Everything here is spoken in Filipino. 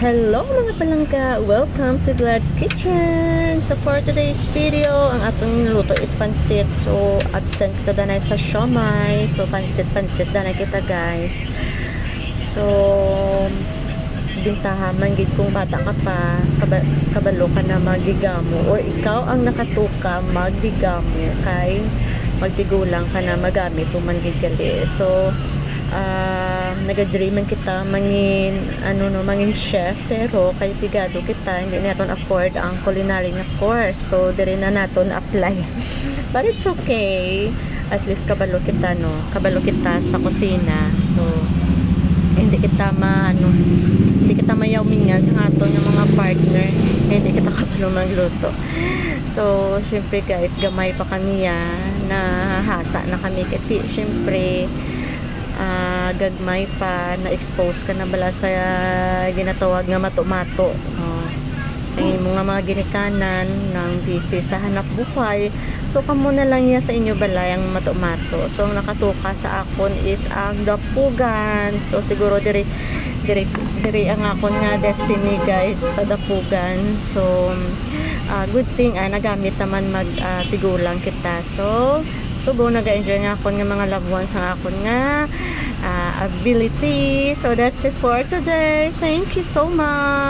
Hello mga palangga! Welcome to Glad's Kitchen! So for today's video, ang atong niluto is pansit. So absent kita danay sa siomay. So pansit danay kita guys. So bintahaman gid kung bata ka pa, kabalo ka na magigamo or ikaw ang nakatuka magdigamo kay magtigulang ka na magamit kung mangigali. So nagadreaman kita mangin mangin chef, pero kay pigado kita hindi naton afford ang culinary na course, so diri na naton apply. But it's okay, at least kabalo kita sa kusina. So hindi kita mayawmingan sa aton ng mga partner, hindi kita kabalo magluto. So syempre guys, gamay pa kaniya na hasa na kami kati syempre gagmay pa na-expose ka na bala sa ginatawag nga mato-mato. Ang mga ginikanan ng busy sa hanap buhay. So kamo na lang niya sa inyo balay ang mato-mato. So ang nakatuka sa akon is ang dapugan. So siguro diri ang akon nga destiny guys sa dapugan. So good thing nagamit naman tigulang kita. So go nag-enjoy nga akon nga mga loved ones ang akon nga ability. So that's it for today. Thank you so much.